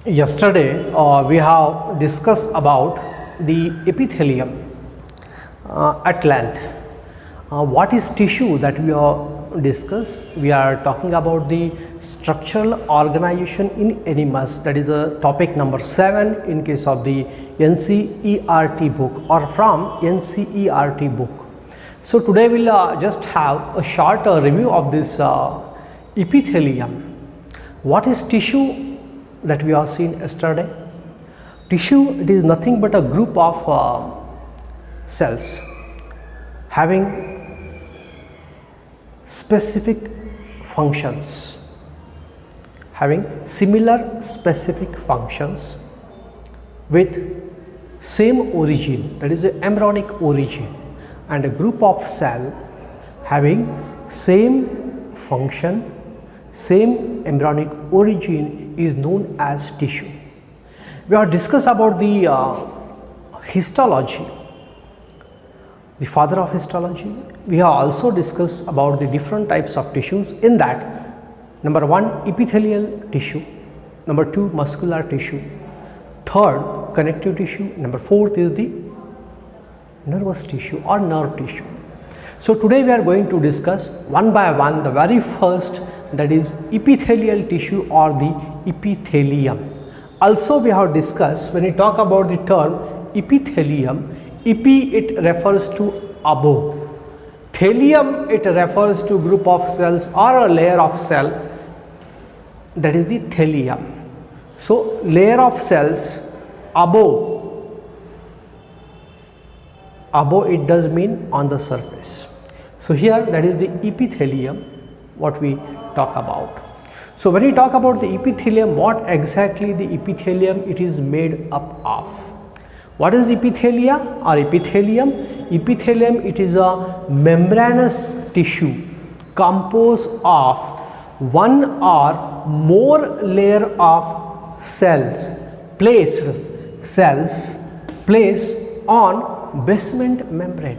Yesterday, we have discussed about the epithelium at length. What is tissue that we have discussed? We are talking about the structural organization in animals. That is the topic number 7 in case of the NCERT book or from NCERT book. So today we will just have a short review of this epithelium. What is tissue that we have seen yesterday? Tissue, it is nothing but a group of cells having specific functions, having similar specific functions with same origin, that is the embryonic origin, and a group of cell having same function, same embryonic origin is known as tissue. We have discussed about the histology, the father of histology. We have also discussed about the different types of tissues. In that, number 1 epithelial tissue, number 2 muscular tissue, third connective tissue, number 4th is the nervous tissue or nerve tissue. So today we are going to discuss one by one the very first, that is epithelial tissue or the epithelium. Also we have discussed, when we talk about the term epithelium, epi it refers to above, thelium it refers to group of cells or a layer of cell, that is the thelium. So layer of cells above it does mean on the surface. So here that is the epithelium what we talk about. So when we talk about the epithelium, what exactly the epithelium it is made up of? What is epithelia or epithelium? Epithelium, it is a membranous tissue composed of one or more layer of cells placed on basement membrane.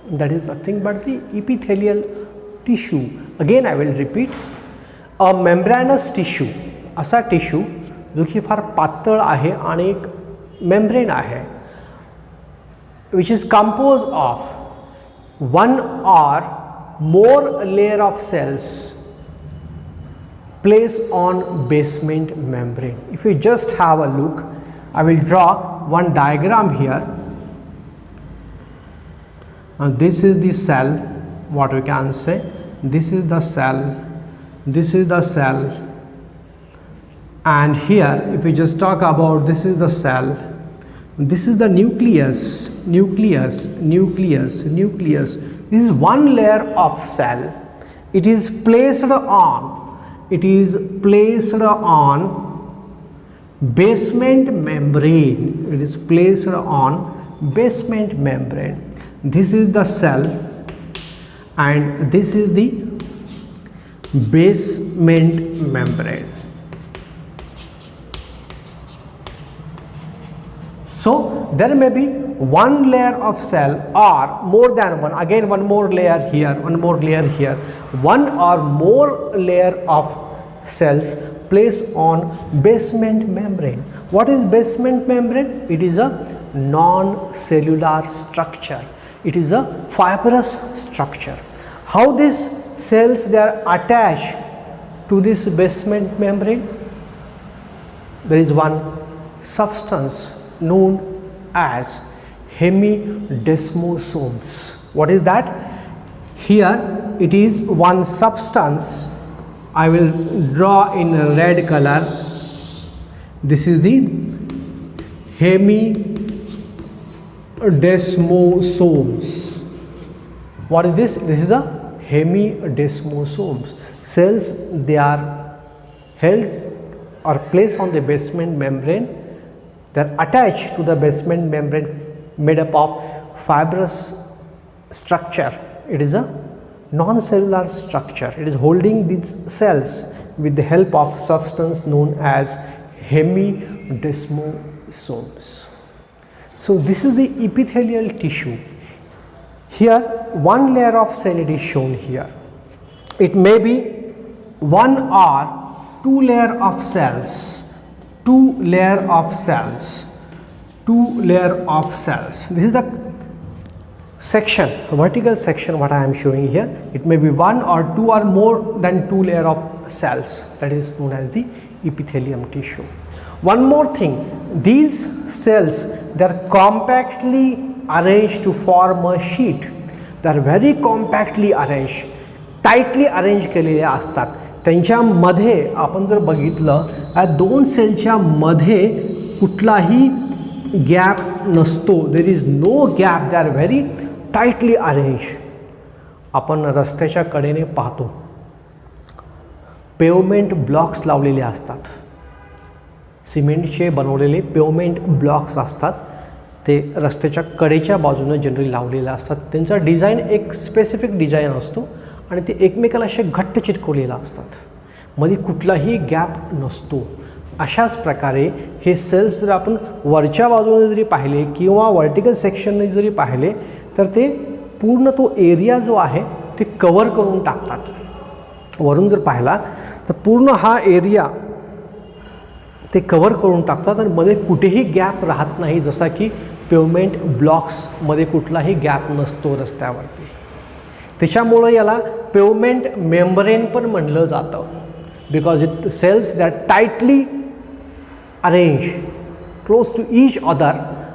That is nothing but the epithelial tissue. Again I will repeat, a membranous tissue, असा tissue जो की फार पातळ आहे आणि एक membrane आहे, which is composed of one or more layer of cells placed on basement membrane. If you just have a look, I will draw one diagram here. And this is the cell, what we can say, this is the cell, this is the cell, and here if we just talk about, this is the cell, this is the nucleus. This is one layer of cell. It is placed on basement membrane. It is placed on basement membrane. This is the cell and this is the basement membrane. So there may be one layer of cell or more than one, again one more layer here, one more layer here, one or more layer of cells placed on basement membrane. What is basement membrane? It is a non-cellular structure. It is a fibrous structure. How these cells they are attached to this basement membrane? There is one substance known as hemidesmosomes. What is that? Here it is one substance. I will draw in a red color. This is the hemidesmosomes. What is this? This is a hemidesmosomes. Cells they are held or placed on the basement membrane. They are attached to the basement membrane made up of fibrous structure. It is a non-cellular structure. It is holding these cells with the help of substance known as hemidesmosomes. So this is the epithelial tissue. Here one layer of cell it is shown here. It may be one or two layer of cells two layer of cells. Two layer of cells. This is the section, vertical section what I am showing here. It may be one or two or more than two layer of cells, that is known as the epithelium tissue. One more thing, these cells, they are compactly arranged to form a sheet. They are very compactly arranged, tightly arranged केलेले असतात. त्यांच्यामध्ये आपण जर बघितलं या दोन सेलच्या मध्ये कुठलाही गॅप नसतो. There is no gap. They are very tightly arrange. आपण रस्त्याच्या कडेने पाहतो पेवमेंट ब्लॉक्स लावलेले असतात. सिमेंटचे बनवलेले पेवमेंट ब्लॉक्स असतात. ते रस्त्याच्या कडेच्या बाजूने जनरली लावलेले असतात. त्यांचा डिझाईन एक स्पेसिफिक डिझाईन असतो आणि ते एकमेकाला असे घट्ट चिटकवलेले असतात. मध्ये कुठलाही गॅप नसतो. अशाच प्रकारे हे सेल्स जर आपण वरच्या बाजूने जरी पाहिले किंवा वर्टिकल सेक्शनने जरी पाहिले तर ते पूर्ण तो एरिया जो आहे ते कव्हर करून टाकतात. वरून जर पाहिला तर पूर्ण हा एरिया ते कव्हर करून टाकतात आणि मध्ये कुठेही गॅप राहत नाही. जसा की पेवमेंट ब्लॉक्समध्ये कुठलाही गॅप नसतो रस्त्यावरती. त्याच्यामुळं याला पेवमेंट मेम्ब्रेन पण म्हणलं जातं. Because it cells that tightly arrange close to each other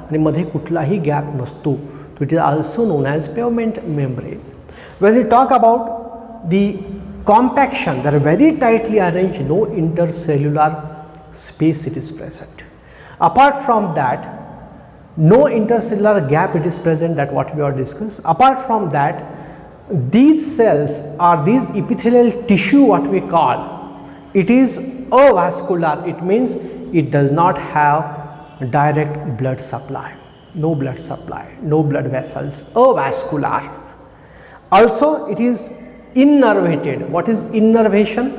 आणि मध्ये कुठलाही गॅप नसतो. तो it is also known as pavement membrane. When you talk about the compaction, they are very tightly arrange, no intercellular space it is present. Apart from that, no intercellular gap it is present, that what we are discussed. Apart from that, these cells or these epithelial tissue what we call, it is avascular. It means it does not have direct blood supply, no blood supply, no blood vessels, avascular. Also it is innervated. What is innervation?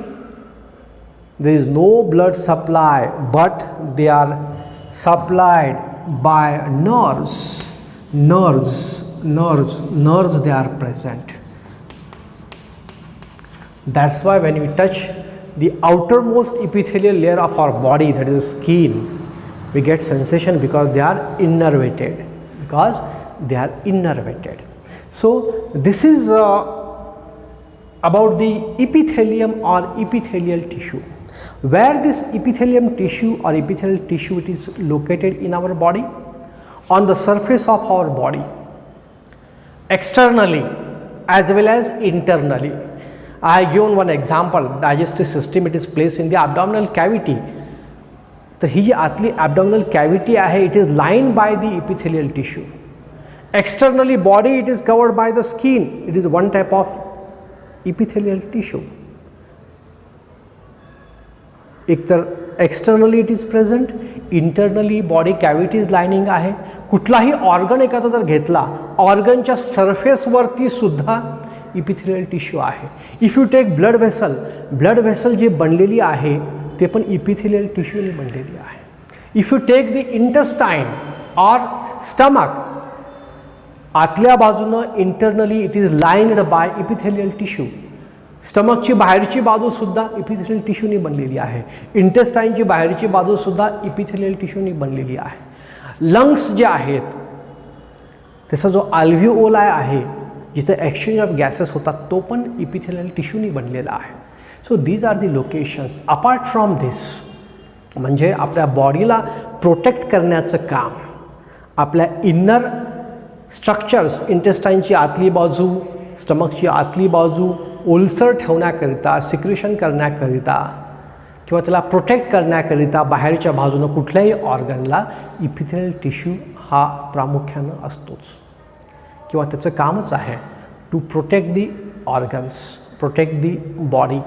There is no blood supply, but they are supplied by nerves. Nerves they are present. That's why when we touch the outermost epithelial layer of our body, that is skin, we get sensation because they are innervated. So this is about the epithelium or epithelial tissue. Where this epithelium tissue or epithelial tissue it is located in our body? On the surface of our body, externally as well as internally. I have given one example. Digestive system it is placed in the abdominal cavity. तर ही जी आतली abdominal cavity आहे it is lined by the epithelial tissue. Externally body it is covered by the skin. It is one type of epithelial tissue. एक तर externally it is present, internally body cavities lining आहे. कुठलाही organ एखादा जर घेतला, ऑर्गनच्या सरफेसवरती सुद्धा इपिथेलियल टिश्यू आहे. If you take blood vessel जी बनलेली आहे ते पण इपिथेलियल टिश्यूने बनलेली आहे. If you take the intestine or stomach, आतल्या बाजूनं internally it is lined by epithelial tissue. स्टमकची बाहेरची बाजूसुद्धा इपिथेलियल टिश्यूनी बनलेली आहे. इंटेस्टाईनची बाहेरची बाजूसुद्धा इपिथेलियल टिश्यूनी बनलेली आहे. लंग्स जे आहेत त्याचा जो अल्व्हिओलाय आहे जिथे एक्सचेंज ऑफ गॅसेस होतात तो पण इपिथेलियल टिश्यूनी बनलेला आहे. So these are the locations. Apart from this म्हणजे आपल्या बॉडीला प्रोटेक्ट करण्याचं काम आपल्या इन्नर स्ट्रक्चर्स, इंटेस्टाईनची आतली बाजू, स्टमकची आतली बाजू ओलसर ठेवण्याकरिता, सिक्रेशन करण्याकरिता किंवा त्याला प्रोटेक्ट करण्याकरिता बाहेरच्या बाजूनं कुठल्याही ऑर्गनला इपिथेलियल टिश्यू हा प्रामुख्यानं असतोच किंवा त्याचं कामच आहे to protect the organs, protect the body.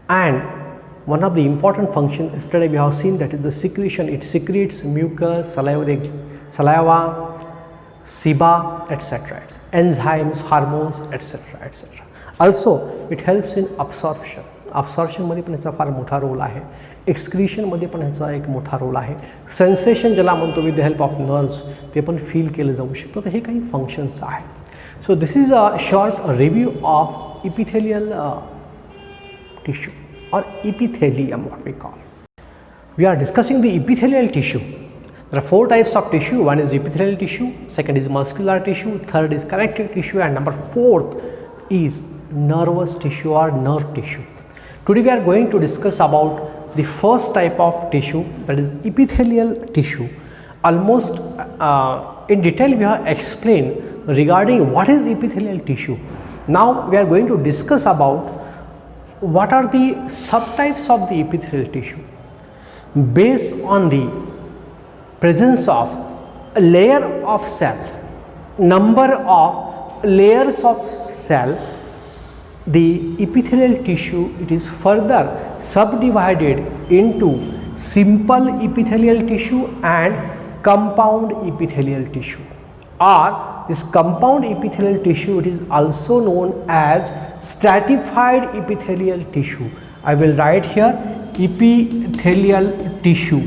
And one of the important functions yesterday we have seen, that is the secretion. It secretes mucus, saliva, seba, etc. enzymes, hormones, etc. Also it helps in absorption. मध्ये पण याचा फार मोठा role आहे. एक्सक्रीशनमध्ये पण याचा एक मोठा role आहे. सेन्सेशन ज्याला म्हणतो with the help of nerves ते पण फील केलं जाऊ शकतं. तर हे काही फंक्शन्स आहेत. So this is a short review of epithelial tissue or epithelium what we call. we are discussing the epithelial tissue. There are 4 types of tissue. One is epithelial tissue, second is muscular tissue, third is connective tissue, and number 4th is nervous tissue or nerve tissue. Today we are going to discuss about the first type of tissue, that is epithelial tissue. Almost in detail we have explained regarding what is epithelial tissue. Now we are going to discuss about what are the subtypes of the epithelial tissue. Based on the presence of a layer of cell, number of layers of cell, the epithelial tissue, it is further subdivided into simple epithelial tissue and compound epithelial tissue, or this compound epithelial tissue, it is also known as stratified epithelial tissue. I will write here epithelial tissue.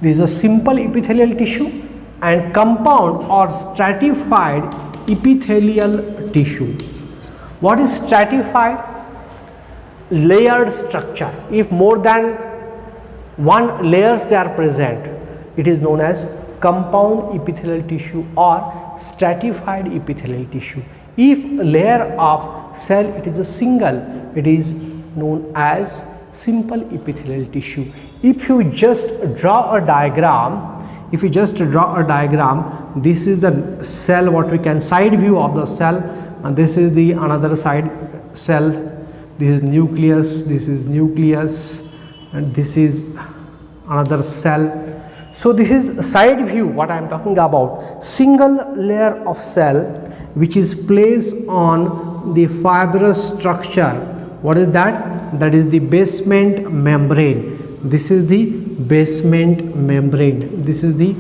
This is a simple epithelial tissue and compound or stratified epithelial tissue. What is stratified? Layered structure. If more than one layers they are present, it is known as compound epithelial tissue or stratified epithelial tissue. If layer of cell it is a single, it is known as simple epithelial tissue. If you just draw a diagram, this is the cell, what we can side view of the cell, and this is the another side cell. This is nucleus, and this is another cell. So this is side view what I am talking about. Single layer of cell which is placed on the fibrous structure. What is that? That is the basement membrane. This is the basement membrane. This is the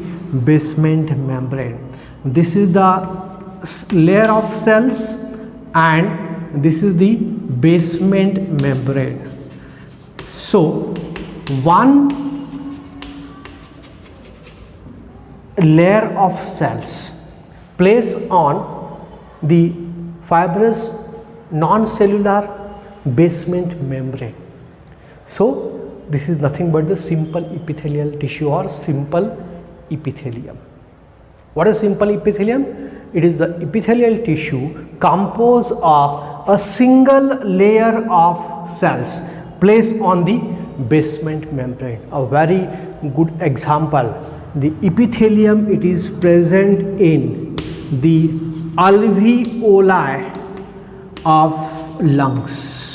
basement membrane. This is the layer of cells and this is the basement membrane. So one layer of cells placed on the fibrous non-cellular basement membrane. So this is nothing but the simple epithelial tissue or simple epithelium. What is simple epithelium? It is the epithelial tissue composed of a single layer of cells placed on the basement membrane. A very good example, the epithelium, it is present in the alveoli of lungs.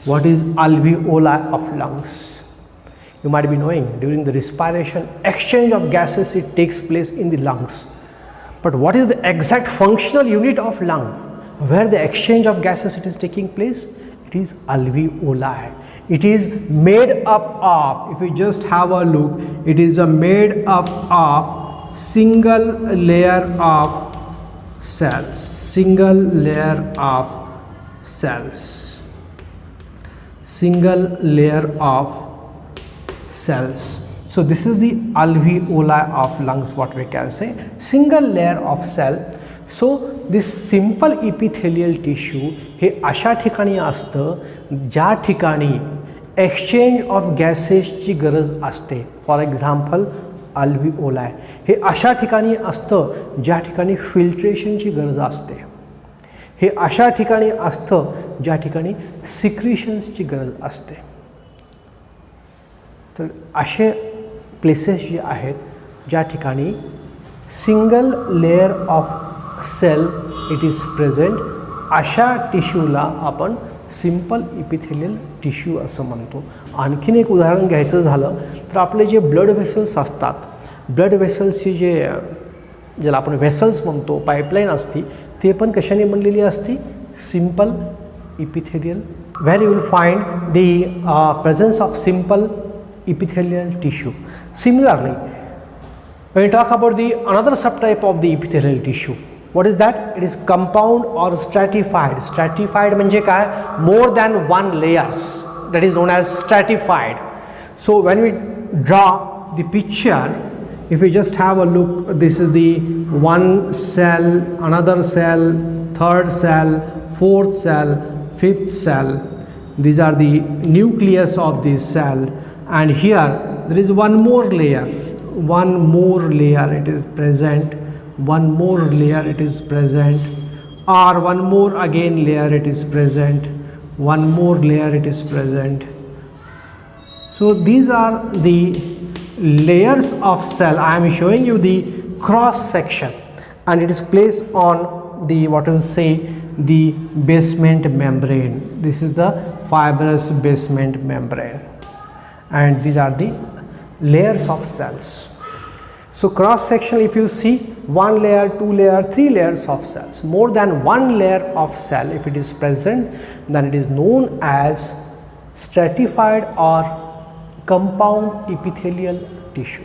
What is alveoli of lungs? You might be knowing, during the respiration, exchange of gases it takes place in the lungs. But what is the exact functional unit of lung where the exchange of gases it is taking place? It is alveoli. It is made up of, if we just have a look, it is made up of single layer of cells. Single layer of cells. Single layer of cells. So this is the alveoli of lungs, what we can say, single layer of cell. So this simple epithelial tissue हे अशा ठिकाणी असतं ज्या ठिकाणी exchange of गॅसेसची गरज असते. For example अल्व्हिओलाय हे अशा ठिकाणी असतं ज्या ठिकाणी फिल्ट्रेशनची गरज असते. हे अशा ठिकाणी असतं ज्या ठिकाणी सिक्रिशन्सची गरज असते. तर असे प्लेसेस जे आहेत ज्या ठिकाणी single layer of cell it is present, अशा टिश्यूला आपण सिंपल इपिथेलियल टिश्यू असं म्हणतो. आणखीन एक उदाहरण घ्यायचं झालं तर आपले जे ब्लड व्हेसल्स असतात, ब्लड व्हेसल्सची ज्याला आपण व्हेसल्स म्हणतो, पाईपलाईन असती, ते पण कशाने बनलेली असती? Simple epithelial. Where you will find the presence of simple epithelial tissue. Similarly, when we talk about the another subtype of the epithelial tissue, what is that? It is compound or stratified. Stratified म्हणजे काय? More than one layers. That is known as stratified. So when we draw the picture, if we just have a look, this is the one cell, another cell, third cell, fourth cell, fifth cell. These are the nucleus of this cell. and here there is one more layer it is present, one more layer it is present, or one more again layer it is present, one more layer it is present. So these are the layers of cell. I am showing you the cross section, and it is placed on the what you say the basement membrane. This is the fibrous basement membrane, and these are the layers of cells. So cross section, if you see, one layer, two layer, three layers of cells, more than one layer of cell if it is present, then it is known as stratified or compound epithelial tissue.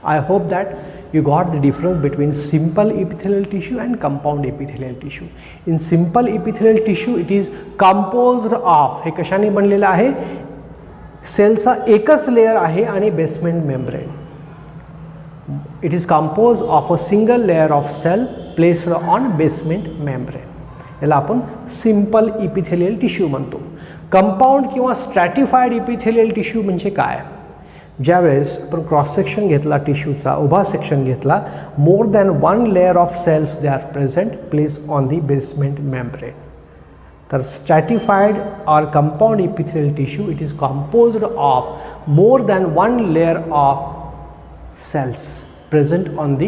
I hope that you got the difference between simple epithelial tissue and compound epithelial tissue. In simple epithelial tissue it is composed of, हे कशाने बनलेला आहे, सेलचा एकच layer आहे आणि basement membrane. It is composed of a single layer of cell placed on basement membrane. याला आपण simple epithelial tissue म्हणतो. Compound किंवा स्ट्रॅटिफाईड इपिथेलियल टिश्यू म्हणजे काय? ज्यावेळेस आपण क्रॉस सेक्शन घेतला टिश्यूचा, उभा सेक्शन घेतला, more than one layer of cells they are present place on the basement membrane. तर stratified or compound epithelial tissue it is composed of more than one layer of cells present on the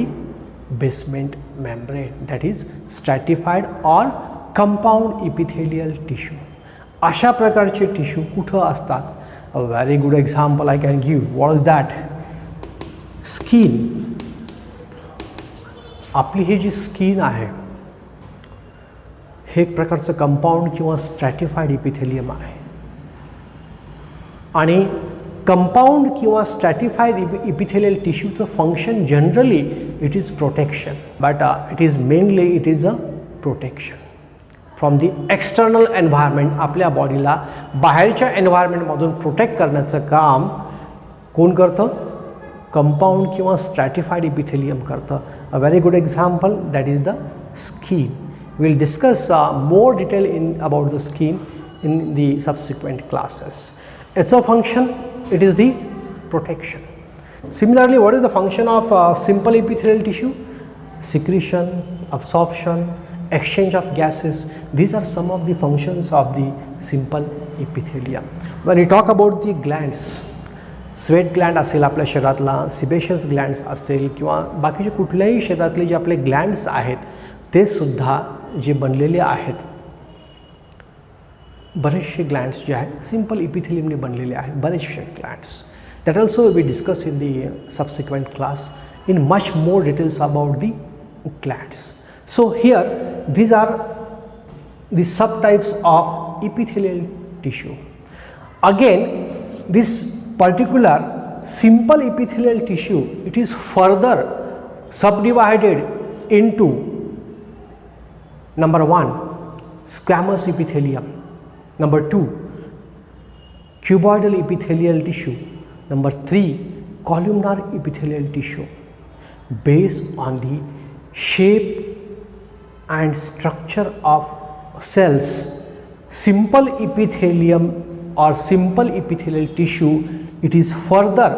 basement membrane, that is stratified or compound epithelial tissue. अशा प्रकारचे tissue कुठं असतात? A very good example I can give. What is that? Skin. आपली ही जी skin आहे हे एक प्रकारचं compound किंवा stratified epithelium आहे, आणि कंपाऊंड किंवा स्ट्रॅटिफाईड इपिथेलियल टिश्यूचं function generally it is protection, but it is mainly it is a protection from the external environment. आपल्या बॉडीला बाहेरच्या एन्व्हायरमेंटमधून प्रोटेक्ट करण्याचं काम कोण करतं? कंपाऊंड किंवा स्ट्रॅटिफाईड इपिथेलियम करतं. A very good example that is the skin. We will discuss more detail in about the skin in the subsequent classes. It's a function, it is the protection. Similarly, what is the function of simple epithelial tissue? Secretion, absorption, exchange of gases. These are some of the functions of the simple epithelium. When we talk about the glands, sweat Gland असेल आपल्या शरीरातला, sebaceous glands असतील किंवा बाकीचे कुठल्याही शरीरातले जे आपले glands आहेत ते सुद्धा जे बनलेले आहेत, बरेचसे ग्लँड्स जे आहेत सिंपल इपिथेलियमने बनलेले आहेत, बरेचसे glands. That also we discuss in the subsequent class in much more details about the glands. So here these are the subtypes of epithelial tissue. Again, this particular simple epithelial tissue, it is further subdivided into number 1 squamous epithelium, number 2 cuboidal epithelial tissue, number 3 columnar epithelial tissue. Based on the shape and structure of cells, simple epithelium or simple epithelial tissue, it is further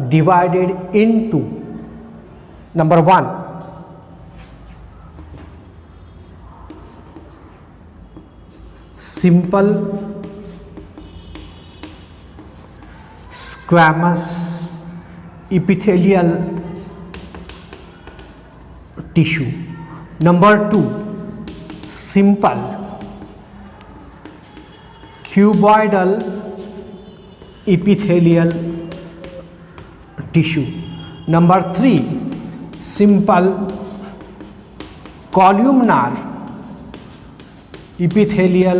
divided into number 1 simple squamous epithelial tissue, number 2 simple cuboidal epithelial tissue, number 3 simple columnar epithelial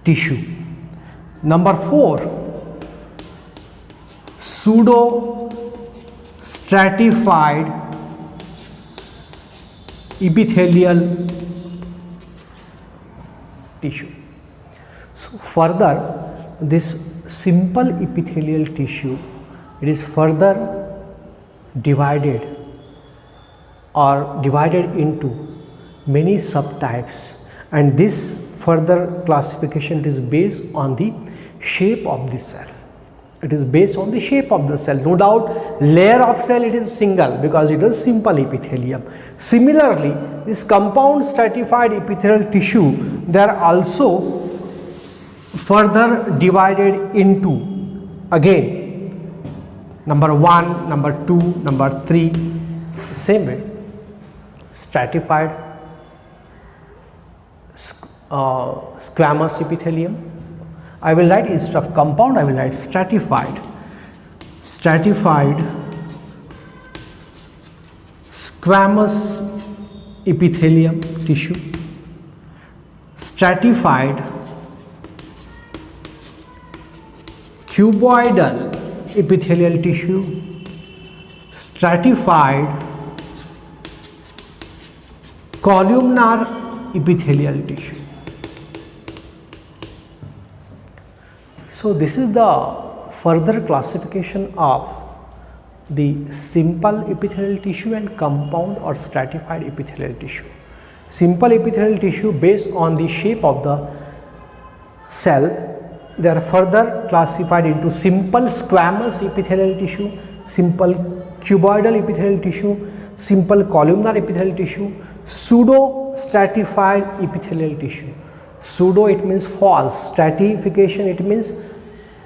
tissue, number 4 pseudo stratified epithelial tissue. So further this simple epithelial tissue, it is further divided into many subtypes, and this further classification is based on the shape of the cell. It is based on the shape of the cell. No doubt, layer of cell it is single because it is simple epithelium. Similarly, this compound stratified epithelial tissue, they are also further divided into, again, number 1, number 2, number 3, same way, stratified squamous epithelium. I will write instead of compound, I will write stratified squamous epithelium tissue, stratified cuboidal epithelial tissue, stratified columnar epithelial tissue. So, this is the further classification of the simple epithelial tissue and compound or stratified epithelial tissue. Simple epithelial tissue based on the shape of the cell, they are further classified into simple squamous epithelial tissue, simple cuboidal epithelial tissue, simple columnar epithelial tissue, pseudo stratified epithelial tissue. Pseudo it means false, stratification it means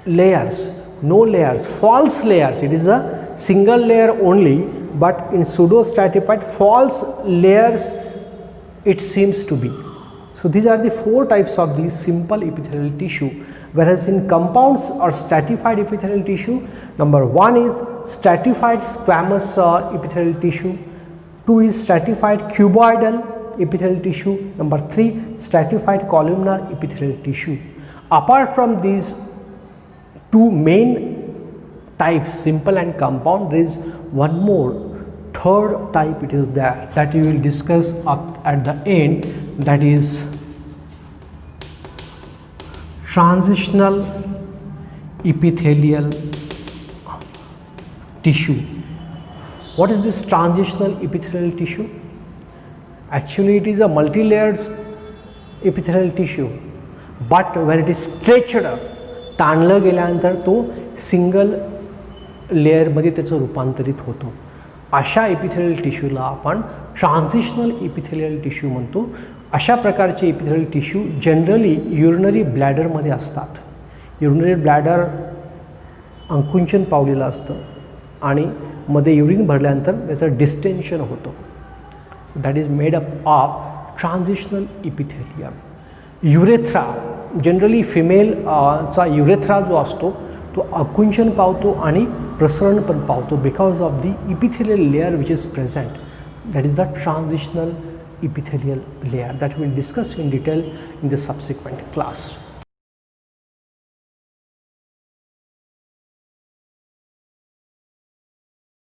layers, no layers, false layers, it is a single layer only, but in pseudo stratified false layers it seems to be. So, these are the 4 types of the simple epithelial tissue, whereas in compounds or stratified epithelial tissue, number 1 is stratified squamous epithelial tissue, 2 is stratified cuboidal epithelial tissue, number 3 stratified columnar epithelial tissue. Apart from these 2 main types, simple and compound, there is one more third type it is there that we will discuss up at the end, that is transitional epithelial tissue. What is this transitional epithelial tissue? Actually, it is a multi-layered epithelial tissue, but when it is stretched, ताणलं गेल्यानंतर तो single लेअरमध्ये त्याचं रूपांतरित होतो. अशा epithelial टिश्यूला आपण ट्रान्झिशनल epithelial tissue म्हणतो. अशा प्रकारचे एपिथेलियल टिश्यू जनरली युरिनरी ब्लॅडरमध्ये असतात. युरिनरी ब्लॅडर अंकुंचन पावलेलं असतं आणि मध्ये युरिन भरल्यानंतर त्याचं डिस्टेन्शन होतं. That is made up of transitional epithelium. Urethra generally female चा युरेथ्रा जो असतो तो आकुंचन पावतो आणि प्रसरण पण पावतो because of the epithelial layer which is present. That is the transitional epithelial layer that we will discuss in detail in the subsequent class.